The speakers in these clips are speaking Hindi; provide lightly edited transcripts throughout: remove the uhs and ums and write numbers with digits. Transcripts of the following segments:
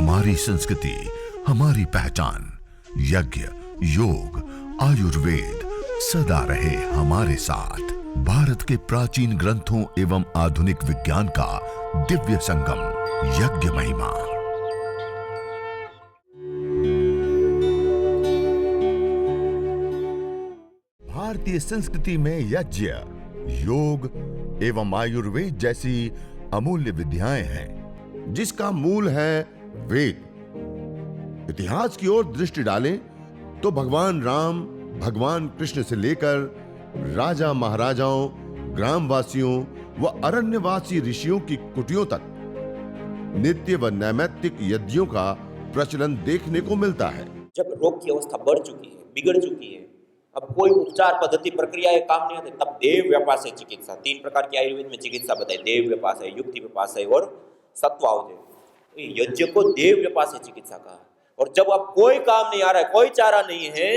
हमारी संस्कृति, हमारी पहचान। यज्ञ, योग, आयुर्वेद सदा रहे हमारे साथ। भारत के प्राचीन ग्रंथों एवं आधुनिक विज्ञान का दिव्य संगम, यज्ञ महिमा। भारतीय संस्कृति में यज्ञ, योग एवं आयुर्वेद जैसी अमूल्य विद्याएं हैं, जिसका मूल है वेद। इतिहास की ओर दृष्टि डालें तो भगवान राम, भगवान कृष्ण से लेकर राजा महाराजाओं, ग्रामवासियों व अरण्यवासी ऋषियों की कुटियों तक नित्य व नैमित्तिक यज्ञों का प्रचलन देखने को मिलता है। जब रोग की अवस्था बढ़ चुकी है, बिगड़ चुकी है, अब कोई उपचार पद्धति प्रक्रिया काम नहीं आती, तब देव व्यापास चिकित्सा। 3 प्रकार की आयुर्वेद में चिकित्सा बताई, देव व्यापास है, युक्ति व्यापास है और सत्वावधि। यज्ञ को देव व्यापास चिकित्सा कहा। और जब अब कोई काम नहीं आ रहा है, कोई चारा नहीं है,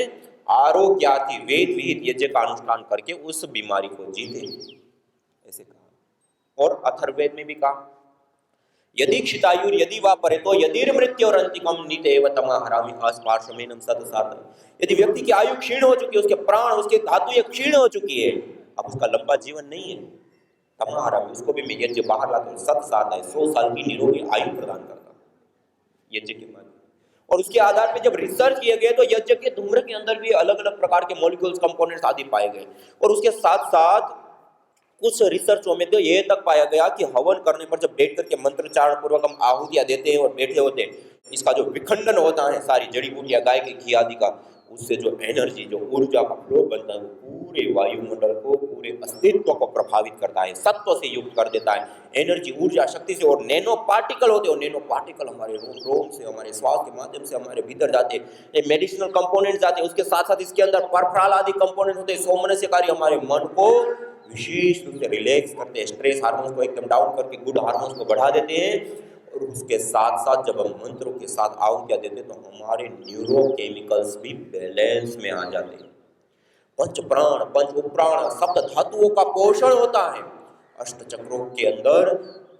आरोग्याति वेद विहित यज्ञ का अनुष्ठान करके उस बीमारी को जीते, ऐसे कहा। और अथर्ववेद में भी कहा, यदि क्षितायुर यदि वा परेतो यदि मृत्यु और अंतिकम नीतेव तमा हरामि अस्पार्शमेनम सतसात। यदि व्यक्ति की आयु क्षीण हो चुकी है, उसके प्राण, उसके धातु ये क्षीण हो चुकी है, अब उसका लंबा जीवन नहीं है, तमा हरामि, उसको भी मैं यज्ञ बाहर लाता हूं। 7 है 100 साल की निरोगी आयु प्रदान करता हूं यज्ञ के माध्यम। और उसके आधार पर जब रिसर्च किए गए तो यज्ञ के धूम्र के अंदर भी अलग अलग प्रकार के मॉलिक्यूल्स, कंपोनेंट्स आदि पाए गए। और उसके साथ साथ कुछ रिसर्चों में तो ये तक पाया गया कि हवन करने पर जब बैठ करके मंत्रोच्चारण पूर्वक हम आहुतियां देते हैं और बैठे होते हैं, इसका जो विखंडन होता है सारी जड़ी बूटियां, गाय के घी आदि का, उससे जो एनर्जी, जो ऊर्जा का फ्लो बनता है, वो पूरे वायुमंडल को, पूरे अस्तित्व को प्रभावित करता है, सत्व से युक्त कर देता है, एनर्जी, ऊर्जा, शक्ति से। और नैनो पार्टिकल होते हैं, नैनो पार्टिकल हमारे रोम से, हमारे श्वास के माध्यम से हमारे भीतर जाते हैं, मेडिसिनल कंपोनेंट जाते हैं। उसके साथ साथ इसके अंदर परफ्राल आदि कंपोनेंट होते हैं, सौमनस्यकारी, हमारे मन को विशेष रूप से रिलैक्स करते हैं, स्ट्रेस हार्मोन्स को एकदम डाउन करके गुड हार्मोन्स को बढ़ा देते हैं। और उसके साथ साथ जब हम मंत्रों के साथ आहुतियां देते हैं तो हमारे न्यूरोकेमिकल्स भी बैलेंस में आ जाते हैं। पंच प्राण, पंच उपप्राण, सप्त धातुओं का पोषण होता है। अष्ट चक्रों के अंदर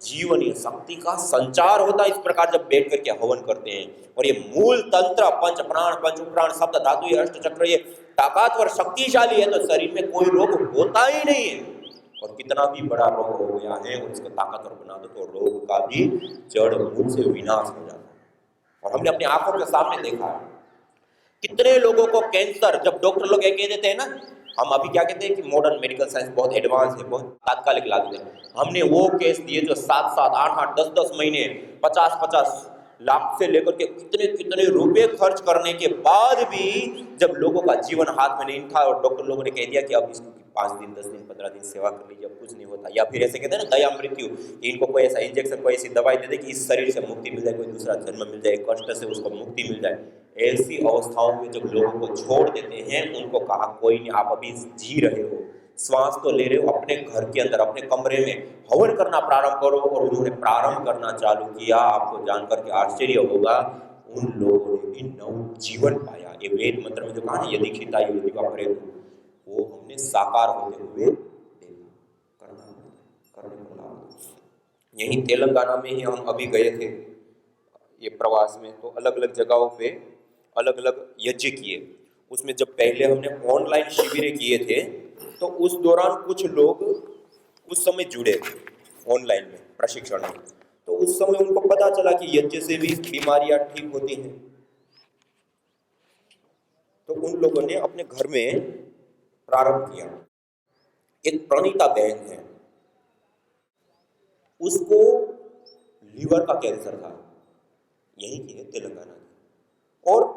जीवनीय शक्ति का संचार होता है। इस प्रकार जब बैठ करके हवन करते हैं, और ये मूल तंत्र पंच प्राण, पंच उपप्राण, सप्त धातु, ये अष्ट चक्र, ये ताकतवर शक्तिशाली है, तो शरीर में कोई रोग होता ही नहीं है। और कितना भी बड़ा रोग हो गया है और इसको ताकतवर बना दो तो रोग का भी जड़ मूल से विनाश हो जाता है। और हमने अपनी आंखों के सामने देखा है कितने लोगों को कैंसर, जब डॉक्टर लोग कह देते हैं ना, हम अभी क्या कहते हैं कि मॉडर्न मेडिकल साइंस बहुत एडवांस है, बहुत तात्कालिक इलाज है, हमने वो केस दिए जो 7-7, 8-8, 10-10 महीने, 50-50 लाख से लेकर के कितने कितने रुपए खर्च करने के बाद भी जब लोगों का जीवन हाथ में नहीं था और डॉक्टर लोगों ने कह दिया कि अब इसको 5 दिन, 10 दिन, 15 दिन सेवा कर लीजिए, अब कुछ नहीं होता। या फिर ऐसे कहते हैं ना दया मृत्यु, कि इनको कोई ऐसा इंजेक्शन, कोई ऐसी दवाई दे दे कि इस शरीर से मुक्ति मिल जाए, कोई दूसरा जन्म मिल जाए, कष्ट से उसको मुक्ति मिल जाए। ऐसी अवस्थाओं में जब लोगों को छोड़ देते हैं, उनको कहा कोई नहीं, आप अभी जी रहे हो, श्वास तो ले रहे हो, अपने घर के अंदर, अपने कमरे में हवन करना प्रारंभ करो। और उन्होंने प्रारंभ करना चालू किया। आपको जानकर के आश्चर्य होगा, उन लोगों ने भी नव जीवन पाया। ये वेद मंत्र में जो कहा ना, यदि क्षितायुर यदि वा परेतो, वो हमने साकार होते हुए देखा, करने को लाभ। यहीं तेलंगाना में ही हम अभी गए थे ये प्रवास में, तो अलग अलग जगहों पे अलग अलग यज्ञ किए। उसमें जब पहले हमने ऑनलाइन शिविरें किए थे तो उस दौरान कुछ लोग उस समय जुड़े ऑनलाइन में प्रशिक्षण में, तो उस समय उनको पता चला कि यज्ञ से भी बीमारियां ठीक होती हैं। तो उन लोगों ने अपने घर में प्रारंभ किया। एक प्रणीता बहन है, उसको लीवर का कैंसर था, यही की है तेलंगाना की। और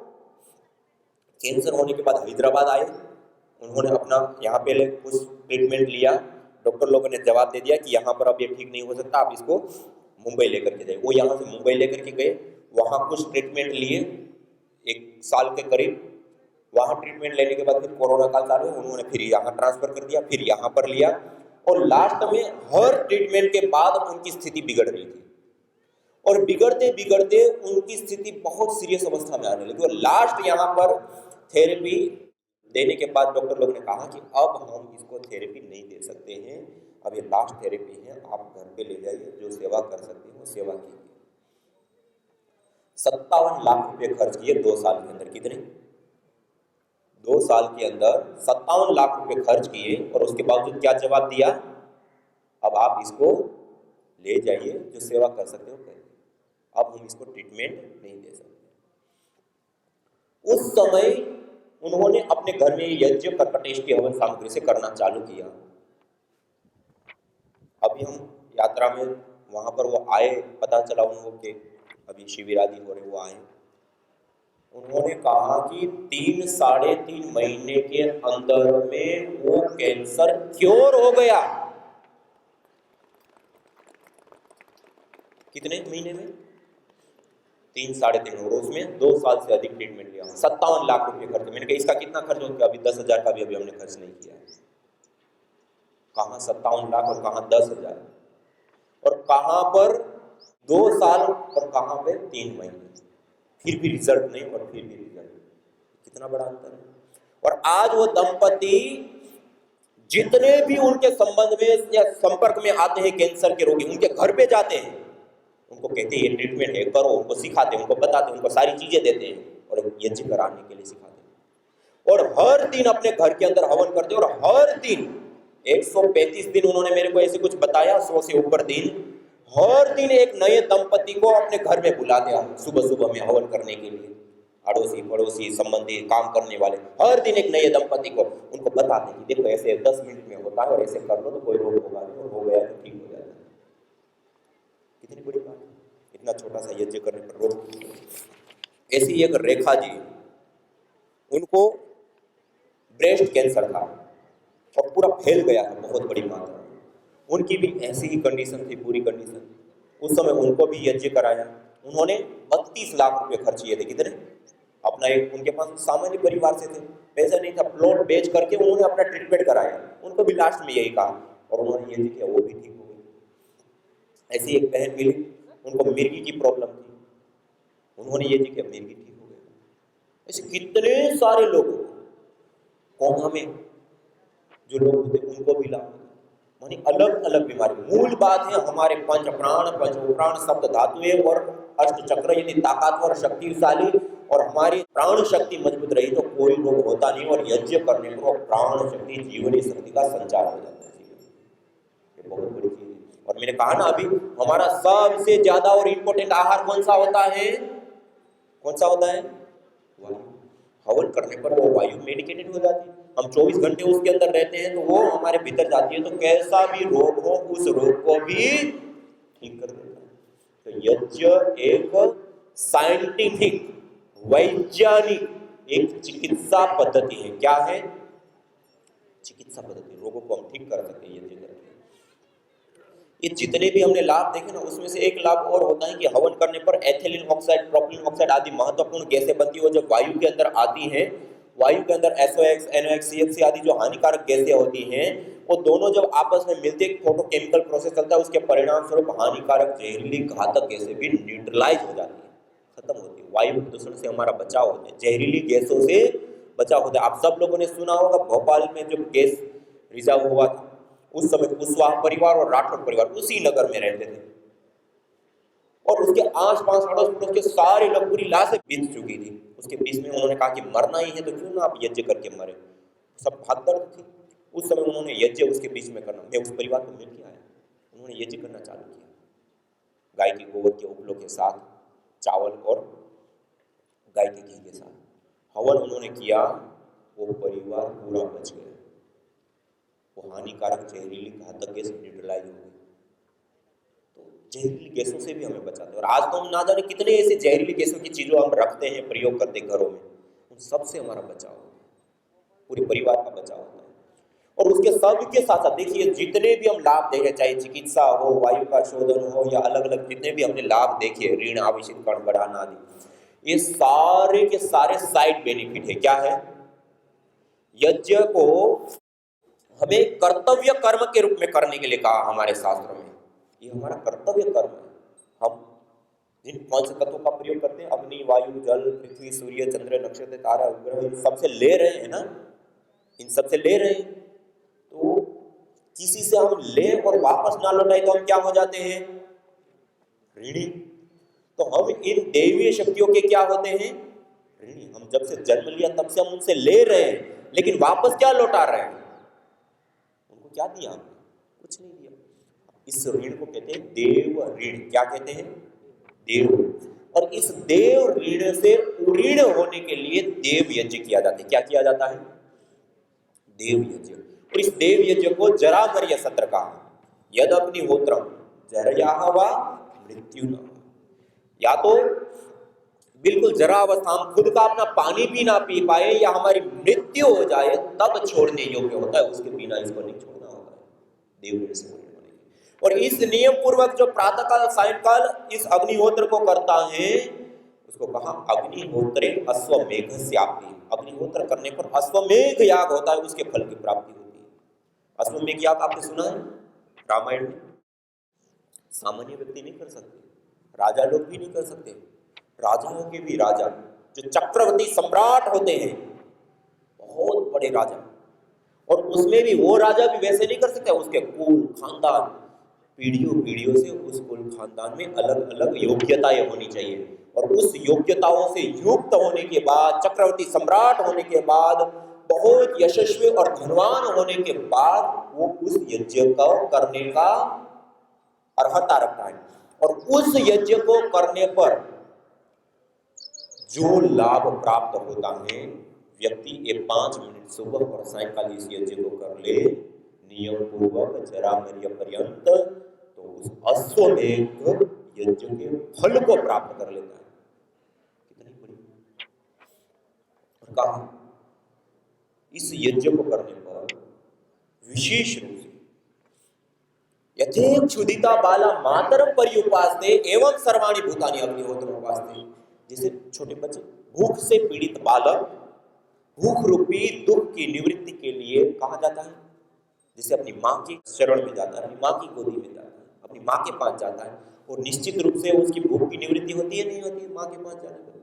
कैंसर होने के बाद हैदराबाद आए, उन्होंने अपना यहाँ पे कुछ ट्रीटमेंट लिया। डॉक्टर लोगों ने जवाब दे दिया कि यहाँ पर अब ये ठीक नहीं हो सकता, आप इसको मुंबई लेकर के जाइए। वो यहाँ से मुंबई लेकर के गए, वहाँ कुछ ट्रीटमेंट लिए 1 साल के करीब। वहाँ ट्रीटमेंट लेने के बाद फिर कोरोना काल चालू, उन्होंने फिर यहाँ ट्रांसफर कर दिया, फिर यहाँ पर लिया। और लास्ट में हर ट्रीटमेंट के बाद उनकी स्थिति बिगड़ रही थी, और बिगड़ते बिगड़ते उनकी स्थिति बहुत सीरियस अवस्था में आने लगी। और लास्ट यहाँ पर थेरेपी देने के बाद डॉक्टर लोग ने कहा कि अब हम इसको थेरेपी नहीं दे सकते हैं, अब ये लास्ट थेरेपी है, आप घर पे ले जाइए, जो सेवा कर सकते हैं वो सेवा कीजिए। 57 लाख रुपए खर्च किए 2 साल के अंदर। कितने? 2 साल के अंदर 57 लाख रुपए खर्च किए और उसके बावजूद क्या जवाब दिया? अब आप इसको ले जाइए, जो सेवा कर सकते हो करिए, अब हम इसको ट्रीटमेंट नहीं दे सकते। उस समय उन्होंने अपने घर में यज्ञ कर्कटेश की हवन सामग्री से करना चालू किया। अभी हम यात्रा में वहां पर वो आए, पता चला उनको कि अभी शिविर आदि हो रहे, वो आए। उन्होंने कहा कि 3-3.5 महीने के अंदर में वो कैंसर क्योर हो गया। कितने महीने में? 3-3.5, और उसमें 2 साल से अधिक ट्रीटमेंट लिया। 57 लाख रुपए खर्च। मैंने कहा इसका कितना खर्च हो गया? अभी 10,000 का भी अभी हमने खर्च नहीं किया। कहाँ 57 लाख और कहाँ 10,000, और कहाँ पर 2 साल और कहाँ पे 3 महीने, फिर भी रिजल्ट नहीं और फिर भी रिजल्ट। कितना बड़ा अंतर है। और आज वो दंपति जितने भी उनके संबंध में या संपर्क में आते हैं कैंसर के रोगी, उनके घर पे जाते हैं, उनको कहते हैं ये ट्रीटमेंट है, करो, उनको सिखाते हैं, उनको बताते हैं, उनको सारी चीजें देते हैं और यज्ञ कराने के लिए सिखाते हैं। और हर दिन अपने घर के अंदर हवन करते हैं, और हर दिन 135 दिन उन्होंने मेरे को ऐसे कुछ बताया, 100 से ऊपर दिन, हर दिन एक नए दंपति को अपने घर में बुलाते हैं सुबह सुबह में हवन करने के लिए। अड़ोसी पड़ोसी संबंधी काम करने वाले हर दिन एक नए दंपति को उनको बताते हैं कि देखो ऐसे 10 मिनट में होता है और ऐसे कर लो तो कोई रोग होगा नहीं, और हो गया तो ठीक हो जाता है। कितनी बड़ी बात है, इतना छोटा सा यज्ञ करने पर रोग। ऐसी एक रेखा जी, उनको ब्रेस्ट कैंसर था और पूरा फैल गया था बहुत बड़ी मात्रा में। उनकी भी ऐसी ही कंडीशन थी, पूरी कंडीशन। उस समय उनको भी यज्ञ कराया। उन्होंने 32 लाख रुपए खर्च किए थे। कितने? अपना एक, उनके पास सामान्य परिवार से थे, पैसा नहीं था, प्लॉट बेच करके उन्होंने अपना ट्रीटमेंट कराया। उनको भी लास्ट में यही कहा और उन्होंने यज्ञ किया, वो भी ठीक हो गई। ऐसी एक बहन मिली, उनको मिर्गी की प्रॉब्लम थी, उन्होंने यज्ञ किया, मिर्गी ठीक हो गया। ऐसे कितने सारे लोग कोमा में जो लोग होते उनको भी लाभ होता, मानी अलग अलग बीमारी। मूल बात है हमारे पंच प्राण, पंचोप्राण, सप्त धातुएं और अष्ट चक्र यदि ताकतवर शक्तिशाली और हमारी प्राण शक्ति मजबूत रही तो कोई रोग होता नहीं, और यज्ञ करने पर प्राण शक्ति, जीवनी शक्ति का संचार हो जाता है। ये बहुत बड़ी चीज है। और मैंने कहा ना अभी, हमारा सबसे ज्यादा और इंपॉर्टेंट आहार कौन सा होता है? कौन सा होता है? वायु। हवन करने पर वो वायु मेडिकेटेड हो जाती है। हम 24 घंटे उसके अंदर रहते हैं तो वो हमारे भीतर जाती है, तो कैसा भी रोग हो उस रोग को भी ठीक कर देता है। तो यज्ञ एक साइंटिफिक, वैज्ञानिक एक चिकित्सा पद्धति है। क्या है? चिकित्सा पद्धति। रोगों को हम ठीक कर सकते हैं यज्ञ करके। ये जितने भी हमने लाभ देखे ना, उसमें से एक लाभ और होता है कि हवन करने पर एथिलीन ऑक्साइड, प्रोपिलीन ऑक्साइड आदि महत्वपूर्ण गैसें बनती है, वो जब वायु के अंदर आती हैं, वायु के अंदर SOx, NOx, CFC आदि जो हानिकारक गैसें होती हैं, वो दोनों जब आपस में मिलते एक फोटोकेमिकल प्रोसेस चलता है, उसके परिणाम स्वरूप हानिकारक जहरीली घातक गैसें भी न्यूट्रलाइज हो जाती है, खत्म होती है। वायु प्रदूषण से हमारा बचाव होता है, जहरीली गैसों से बचाव होता है। आप सब लोगों ने सुना होगा भोपाल में जो गैस रिजर्व हुआ था, उस समय कुशवाहा परिवार और राठौर परिवार उसी नगर में रहते थे, और उसके आस-पास अड़ोस पड़ोस के सारे लोग, पूरी लाशें बीत चुकी थी। उसके बीच में उन्होंने कहा कि मरना ही है तो क्यों ना आप यज्ञ करके मरे। सब भागदड़ थी। उस समय उन्होंने यज्ञ उसके बीच में करना, मैं उस परिवार को मिल के आया, उन्होंने यज्ञ करना चालू किया। गाय के गोबर के उपलों के साथ, चावल और गाय के घी के साथ हवन उन्होंने किया। वो परिवार पूरा बच गया, वो हानिकारक जहरीली घातक गैस न्यूट्रलाइज हो गई। तो जहरीली गैसों से भी हमें बचाते हैं। और आज तो हम ना जाने कितने ऐसे जहरीली गैसों की चीजों हम रखते हैं, प्रयोग करते हैं घरों में, उन सबसे हमारा बचाव होता है, पूरे परिवार का बचाव होता है। और उसके सब के साथ साथ देखिए, जितने भी हम लाभ देखे, चाहे चिकित्सा हो, वायु का शोधन हो, या अलग अलग जितने भी हमने लाभ देखे, ऋण आवेशित कण बढ़ाना आदि, ये सारे के सारे साइड बेनिफिट है। क्या है? यज्ञ को हमें कर्तव्य कर्म के रूप में करने के लिए कहा हमारे शास्त्रों में। ये हमारा कर्तव्य कर्म है। हम जिन 5 तत्वों का प्रयोग करते हैं, अग्नि, वायु, जल, पृथ्वी, सूर्य, चंद्र, नक्षत्र, तारा, उपग्रह, इन सबसे ले रहे हैं ना, इन सबसे ले रहे हैं। तो किसी से हम ले और वापस ना लौटाए तो हम क्या हो जाते हैं? ऋणी। तो हम इन दैवीय शक्तियों के क्या होते हैं? ऋणी। हम जब से जन्म लिया तब से हम उनसे ले रहे हैं, लेकिन वापस क्या लौटा रहे हैं? उनको क्या दिया हमने? कुछ नहीं दिया। इस ऋण को कहते हैं देव ऋण। क्या कहते हैं? देव ऋण। और इस देव ऋण से उऋण होने के लिए देव यज्ञ किया जाता है। क्या किया जाता है? देव यज्ञ। और इस देव यज्ञ को जरामर्य सत्र कहा। यद अग्निहोत्रम जरयाह वा मृत्यु न। या तो बिल्कुल जरा अवस्था हम खुद का अपना पानी भी ना पी पाए या हमारी मृत्यु हो जाए तब छोड़ने योग्य होता है, उसके बिना इसको नहीं छोड़ना होता है। देव ऋण से होने वाले। और इस नियम पूर्वक जो प्रातःकाल सायंकाल इस अग्निहोत्र को करता है उसको कहा अग्निहोत्रे अश्वमेघस्याप्ति। अग्निहोत्र करने पर अश्वमेघ याग होता है, उसके फल की प्राप्ति होती है। अश्वमेघ याग आपने सुना है रामायण में? सामान्य व्यक्ति नहीं कर सकते, राजा लोग भी नहीं कर सकते। राजाओं के भी राजा जो चक्रवर्ती सम्राट होते हैं, बहुत बड़े राजा, और उसमें भी वो राजा भी वैसे नहीं कर सकते। उसके कुल खानदान पीढ़ियों से उस कुल खानदान में अलग अलग योग्यताएं होनी चाहिए, और उस योग्यताओं से युक्त होने के बाद, चक्रवर्ती सम्राट होने के बाद, बहुत यशस्वी और धनवान होने के बाद वो उस यज्ञ को करने का अर्हता रखता है। और उस यज्ञ को करने पर जो लाभ प्राप्त होता है, व्यक्ति ये 5 मिनट सुबह और सायंकाल इस यज्ञ को कर ले नियम पूर्वक जरामर्य पर्यंत, तो उस अश्वमेघ यज्ञ के फल को प्राप्त कर लेता है। कितनी बड़ी। और कहा इस यज्ञ को करने पर विशेष रूप से यथेक क्षुदिता बाला मातरम पर्युपास्ते एवं सर्वाणि भूतानि अग्निहोत्र उपास्ते। जैसे छोटे बच्चे, भूख से पीड़ित बालक भूख रूपी दुख की निवृत्ति के लिए कहा जाता है, जैसे अपनी माँ के शरण में जाता है, अपनी माँ की गोदी में जाता है, अपनी माँ के पास जाता है, और निश्चित रूप से उसकी भूख की निवृत्ति होती है नहीं होती है माँ के पास जाने पर।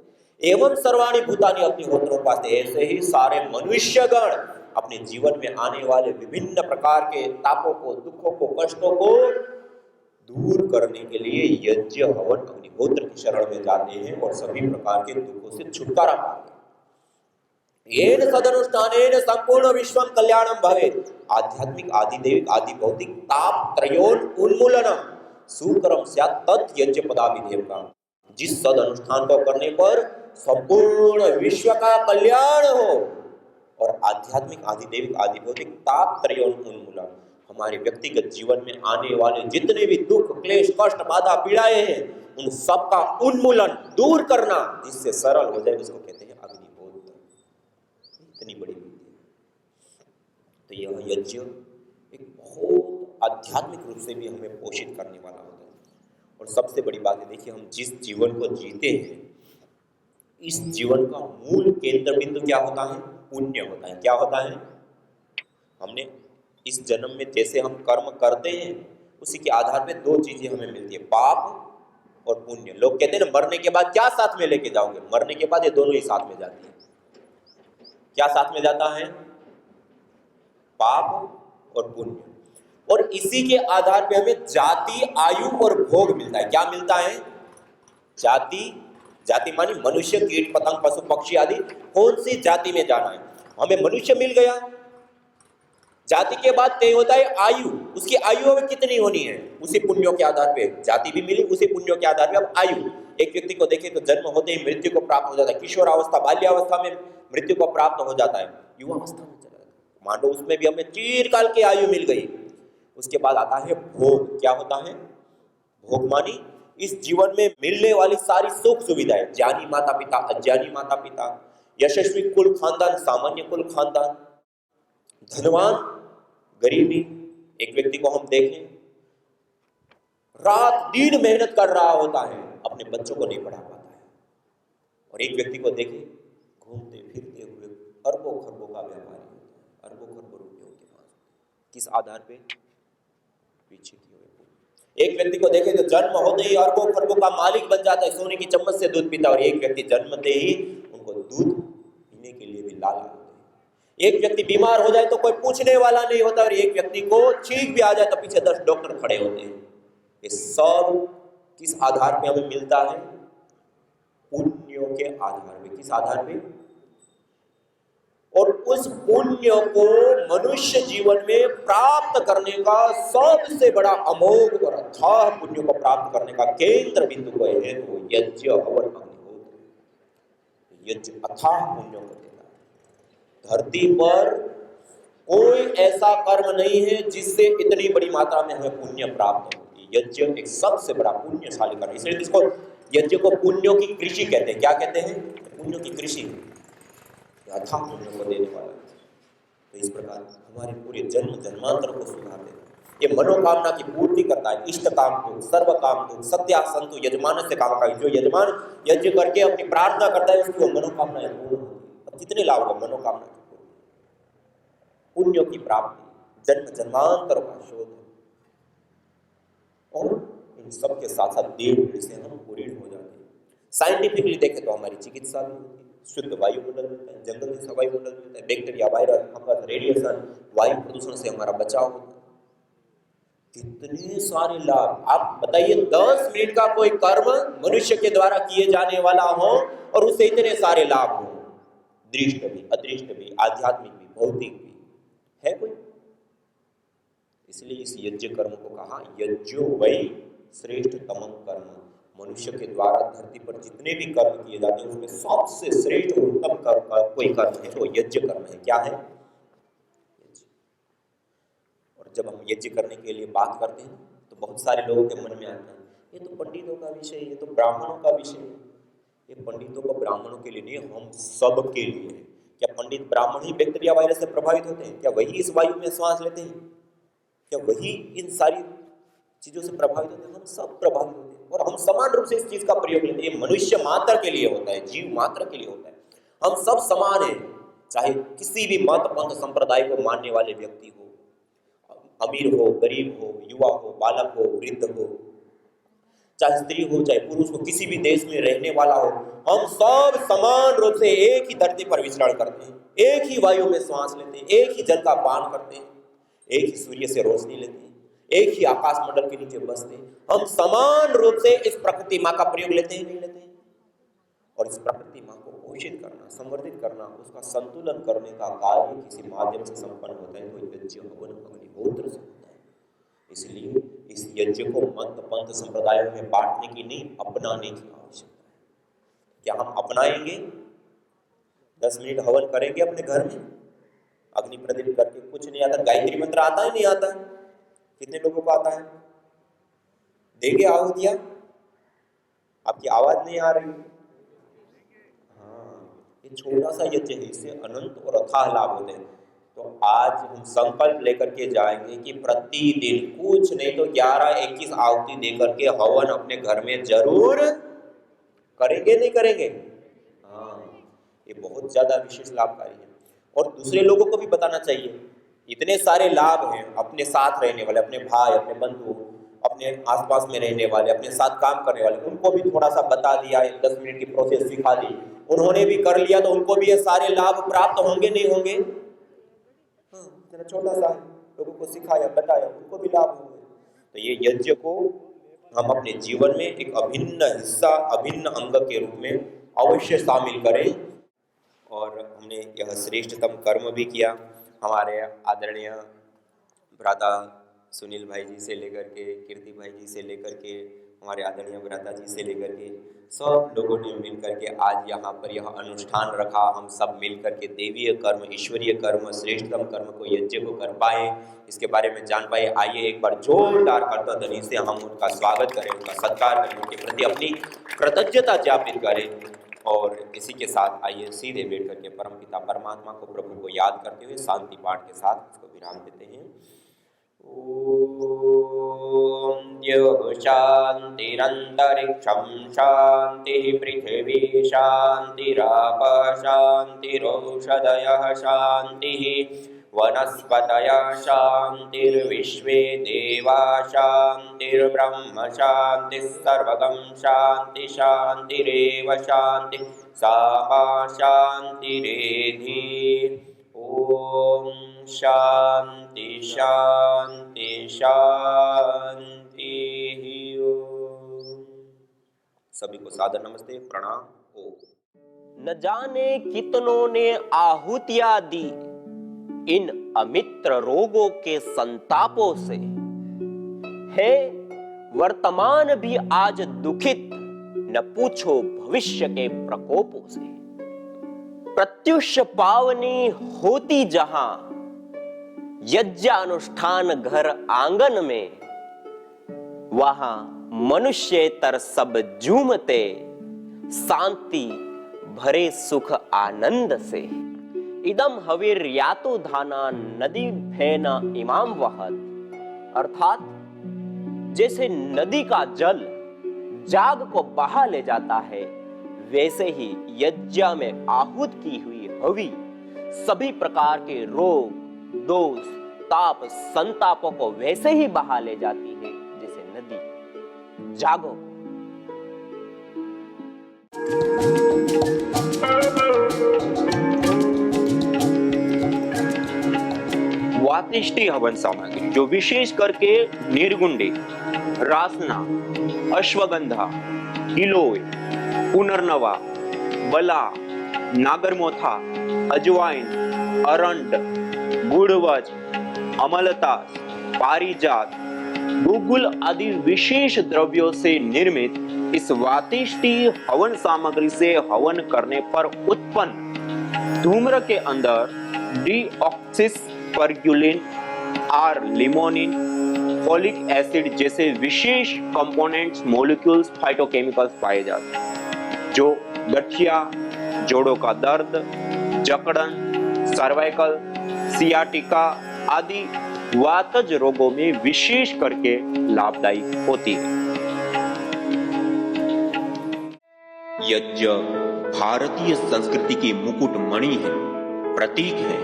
एवं सर्वाणि भूतानि अग्निहोत्र उपास्ते। ऐसे ही सारे मनुष्यगण अपने जीवन में आने वाले विभिन्न प्रकार के तापों को, दुखों को, कष्टों को दूर करने के लिए यज्ञ हवन अग्निहोत्र की शरण में जाते हैं और सभी प्रकार के दुखों से छुटकारा पाते हैं। येन सदनुष्ठानेन संपूर्ण विश्वम कल्याणम भवेत्। आध्यात्मिक, आदिदैविक, आदि भौतिक ताप त्रयोन उन्मूलनम सुकरम स्यात् तत् यज्ञ पदाभिधेयकम्। जिस सद अनुष्ठान को करने पर संपूर्ण विश्व का कल्याण हो और आध्यात्मिक, आदिदैविक, आदि भौतिक ताप त्रयोन उन्मूलन, हमारे व्यक्तिगत जीवन में आने वाले जितने भी दुख, क्लेश, कष्ट, बाधा, पीड़ाएं हैं, उन सब का उन्मूलन, दूर करना, जिससे सरल हो जाए, उसको कहते हैं अग्निहोत्र। इतनी बड़ी विधि है। तो यह यज्ञ एक बहुत आध्यात्मिक रूप से भी हमें पोषित करने वाला होता है। और सबसे बड़ी बात है, देखिए, हम जिस जीवन को जीते हैं, इस जीवन का मूल केंद्र बिंदु क्या होता है? पुण्य होता है। क्या होता है? हमने इस जन्म में जैसे हम कर्म करते हैं उसी के आधार पे 2 चीजें हमें मिलती है, पाप और पुण्य। लोग कहते हैं ना, मरने के बाद क्या साथ में लेके जाओगे? मरने के बाद ये दोनों ही साथ में जाती है। क्या साथ में जाता है? पाप और पुण्य। और इसी के आधार पे हमें जाति, आयु और भोग मिलता है। क्या मिलता है? जाति मानी मनुष्य, कीट, पतंग, पशु, पक्षी आदि। कौन सी जाति में जाना है? हमें मनुष्य मिल गया। जाति के बाद तय होता है आयु। उसकी आयु अब कितनी होनी है? उसी पुण्यों के आधार पे जाति भी मिली, उसी पुण्यों के आधार पे अब आयु। एक व्यक्ति को देखें तो जन्म होते ही मृत्यु को प्राप्त हो जाता है, किशोरावस्था, बाल्यावस्था में मृत्यु को प्राप्त हो जाता है, युवावस्था में चला जाता है। मान लो उसमें भी हमें चिरकाल की आयु मिल गई। उसके बाद आता है भोग। क्या होता है? भोग मानी इस जीवन में मिलने वाली सारी सुख सुविधाएं, ज्ञानी माता पिता, अज्ञानी माता पिता, यशस्वी कुल खानदान, सामान्य कुल खानदान, धनवान, गरीबी। एक व्यक्ति को हम देखें, रात दिन मेहनत कर रहा होता है, अपने बच्चों को नहीं पढ़ा पाता है। और एक व्यक्ति को देखें, घूमते फिरते हुए अरबों खरबों का व्यापारी होता है, अरबों खरबों रुपयों के पास। किस आधार पे? पीछे की हुए। एक व्यक्ति को देखें तो जन्म होते ही अरबों खरबों का मालिक बन जाता है, सोने की चम्मच से दूध पीता है। और एक व्यक्ति जन्मते ही उनको दूध पीने के लिए भी लाला होता है। एक व्यक्ति बीमार हो जाए तो कोई पूछने वाला नहीं होता, और एक व्यक्ति को छींक भी आ जाए तो पीछे 10 डॉक्टर खड़े होते हैं। ये सब किस आधार पे हमें मिलता है? पुण्यों के आधार पे। किस आधार पे? और उस पुण्य को मनुष्य जीवन में प्राप्त करने का सबसे बड़ा अमोघ और अथाह पुण्य को प्राप्त करने का केंद्र बिंदु कोई है तो यज्ञ, हवन, अग्निहोत्र। यज्ञ अथाह पुण्यों को देता है। धरती पर कोई ऐसा कर्म नहीं है जिससे इतनी बड़ी मात्रा में हमें पुण्य प्राप्त हो। यज्ञ एक सबसे बड़ा पुण्यशाली कर्म, इसलिए इसको यज्ञ को पुण्यों की कृषि कहते हैं। क्या कहते हैं? पुण्यों की कृषि, अथाह पुण्यों को देने वाला। तो इस प्रकार हमारे पूरे जन्म जन्मांतर को सुधार देता है। ये मनोकामना की पूर्ति करता है। इष्ट काम दुख, सर्व काम दुख, सत्या संतु यजमान से काम का। जो यजमान यज्ञ करके अपनी प्रार्थना करता है उसकी वो मनोकामनाएं पूर्ण होती है। अब कितने लाभ है मनोकामना की? पुण्यों की प्राप्ति, जन्म जन्मांतर का शोध, और इन सब के साथ साथ देव से हम पूर्ण हो जाते हैं। साइंटिफिकली देखें तो हमारी चिकित्सा भी होती है। शुद्ध वायुमंडल मिलता है, जंगल से वायुमंडल मिलता है, बैक्टीरिया, वायरस, फंगस, रेडिएशन, वायु प्रदूषण से हमारा बचाव होता है। कितने सारे लाभ। आप बताइए 10 मिनट का कोई कर्म मनुष्य के द्वारा किए जाने वाला हो और उससे इतने सारे लाभ हो, दृष्ट भी, अदृष्ट भी, आध्यात्मिक भी, भौतिक भी, है कोई? इसलिए इस यज्ञ कर्म को कहा यज्ञो वै श्रेष्ठतम कर्म। मनुष्य के द्वारा धरती पर जितने भी कर्म किए जाते हैं उसमें सबसे श्रेष्ठ और उत्तम कर्म का कोई कर्म है जो यज्ञ कर्म है। क्या है? यज्ञ। और जब हम यज्ञ करने के लिए बात करते हैं तो बहुत सारे लोगों के मन में आता है ये तो पंडितों का विषय है, ये तो ब्राह्मणों का विषय है। ये पंडितों को ब्राह्मणों के लिए नहीं, हम सब के लिए है। क्या पंडित ब्राह्मण ही बैक्टीरिया वायरस से प्रभावित होते हैं? क्या वही इस वायु में श्वास लेते हैं? क्या वही इन सारी चीजों से प्रभावित होते हैं? हम सब प्रभावित होते हैं और हम समान रूप से इस चीज का प्रयोग लेते हैं। मनुष्य मात्र के लिए होता है, जीव मात्र के लिए होता है। हम सब समान हैं, चाहे किसी भी मत पंथ संप्रदाय को मानने वाले व्यक्ति हो, अमीर हो, गरीब हो, युवा हो, बालक हो, वृद्ध हो, चाहे स्त्री हो, चाहे पुरुष हो, किसी भी देश में रहने वाला हो, हम सब समान रूप से एक ही धरती पर विचरण करते हैं, एक ही वायु में श्वास लेते हैं, एक ही जल का पान करते हैं, एक ही सूर्य से रोशनी लेते हैं, एक ही आकाश मंडल के नीचे बसते हैं। हम समान रूप से इस प्रकृति माँ का प्रयोग लेते हैं, नहीं लेते हैं? और इस प्रकृति माँ को पोषित करना, संवर्धित करना, उसका संतुलन करने का कार्य किसी माध्यम से संपन्न होता है तो यज्ञ, हवन, अग्निहोत्र से होता है। इसलिए इस यज्ञ को मत पंथ संप्रदायों में बांटने की नहीं, अपनाने की आवश्यकता है। क्या हम अपनाएंगे? 10 मिनट हवन करेंगे अपने घर में, अग्नि प्रदीप करके? कुछ नहीं आता। गायत्री मंत्र आता है? नहीं आता? कितने लोगों को आता है? देंगे आहुतियां? आपकी आवाज नहीं आ रही। हाँ, ये छोटा सा यज्ञ है, इससे अनंत और अथाह लाभ होते हैं। तो आज हम संकल्प लेकर के जाएंगे कि प्रतिदिन कुछ नहीं तो 11-21 आहुति देकर के हवन अपने घर में जरूर करेंगे, नहीं करेंगे? हाँ, ये बहुत ज्यादा विशेष लाभकारी है और दूसरे लोगों को भी बताना चाहिए। इतने सारे लाभ हैं, अपने साथ रहने वाले, अपने भाई, अपने बंधु, अपने आसपास में रहने वाले, अपने साथ काम करने वाले, उनको भी थोड़ा सा बता दिया, 10 मिनट की प्रोसेस सिखा दी, उन्होंने भी कर लिया तो उनको भी ये सारे लाभ प्राप्त होंगे, नहीं होंगे? हाँ, छोटा सा लोगों को सिखाया, बताया, उनको भी लाभ होंगे। तो ये यज्ञ को हम अपने जीवन में एक अभिन्न हिस्सा, अभिन्न अंग के रूप में अवश्य शामिल करें। और हमने यह श्रेष्ठतम कर्म भी किया। हमारे आदरणीय भ्राता सुनील भाई जी से लेकर के, कीर्ति भाई जी से लेकर के, हमारे आदरणीय भ्राता जी से लेकर के सब लोगों ने मिलकर के आज यहाँ पर यह अनुष्ठान रखा। हम सब मिलकर के देवीय कर्म, ईश्वरीय कर्म, श्रेष्ठतम कर्म को, यज्ञ को कर पाए, इसके बारे में जान पाए। आइए एक बार जोरदार करतध्वनि से हम उनका स्वागत करें, उनका सत्कार करें, उनके प्रति अपनी कृतज्ञता ज्ञापित करें। और इसी के साथ आइए सीधे बैठ करके परमपिता परमात्मा को, प्रभु को याद करते हुए शांति पाठ के साथ इसको विराम देते हैं। ओम द्यौः शान्तिरन्तरिक्षं शान्तिः, पृथिवी शान्तिरापः शान्तिरौषधयः शान्तिः, वनस्पतयः शान्तिर्विश्वे देवा शान्तिर्ब्रह्म शान्तिः, सर्वगं शान्ति शान्तिरेव शान्ति, सा मा शान्तिरेधि। ओम शांति शांति शांति। सभी को सादर नमस्ते, प्रणाम। हो। न जाने कितनों ने आहुतियां दी इन अमित्र रोगों के संतापों से, है वर्तमान भी आज दुखित, न पूछो भविष्य के प्रकोपों से। प्रत्युष पावनी होती जहां यज्ञानुष्ठान घर आंगन में, वहां मनुष्येतर सब झूमते शांति भरे सुख आनंद से। इदम हवीर यातो धाना नदी फेना इमाम वहत, अर्थात जैसे नदी का जल जाग को बहा ले जाता है, वैसे ही यज्ञ में आहूत की हुई हवि सभी प्रकार के रोग, दोष, ताप, संतापों को वैसे ही बहा ले जाती है जैसे नदी जागो। वातिष्ठी हवन सामग्री जो विशेष करके निर्गुंडी, रासना, अश्वगंधा, गिलोय, पुनर्नवा, बला, नागरमोथा, अजवाइन, अरंड, गुड़वज, अमलतास, पारिजात, गुगुल आदि विशेष द्रव्यों से निर्मित इस वातिष्ठी हवन सामग्री से हवन करने पर उत्पन्न धूम्र के अंदर डीऑक्सिस परग्युलिन, आर लिमोनिन, फोलिक एसिड जैसे विशेष कंपोनेंट्स, मॉलिक्यूल्स, फाइटोकेमिकल्स पाए जाते हैं, जो गठिया, जोड़ों का दर्द, जकड़न, सर्वाइकल, सियाटिका आदि वातज रोगों में विशेष करके लाभदायी होती है। यज्ञ भारतीय संस्कृति की मुकुट मणि है, प्रतीक है,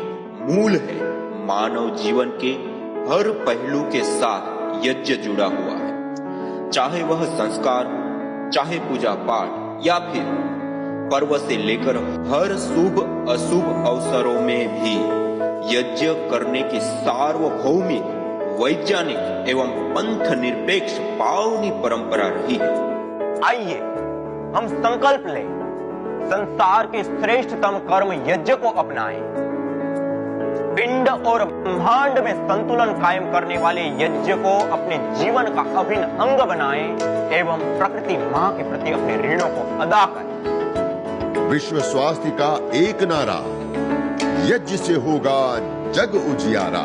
मूल है। मानव जीवन के हर पहलू के साथ यज्ञ जुड़ा हुआ है, चाहे वह संस्कार, चाहे पूजा पाठ या फिर पर्व से लेकर हर शुभ अशुभ अवसरों में भी यज्ञ करने की सार्वभौमिक, वैज्ञानिक एवं पंथ निरपेक्ष पावनी परंपरा रही है। आइए हम संकल्प लें, संसार के श्रेष्ठतम कर्म यज्ञ को अपनाएं। पिंड और ब्रह्मांड में संतुलन कायम करने वाले यज्ञ को अपने जीवन का अभिन्न अंग बनाएं एवं प्रकृति मां के प्रति अपने ऋणों को अदा करें। विश्व स्वास्थ्य का एक नारा, यज्ञ से होगा जग उजियारा।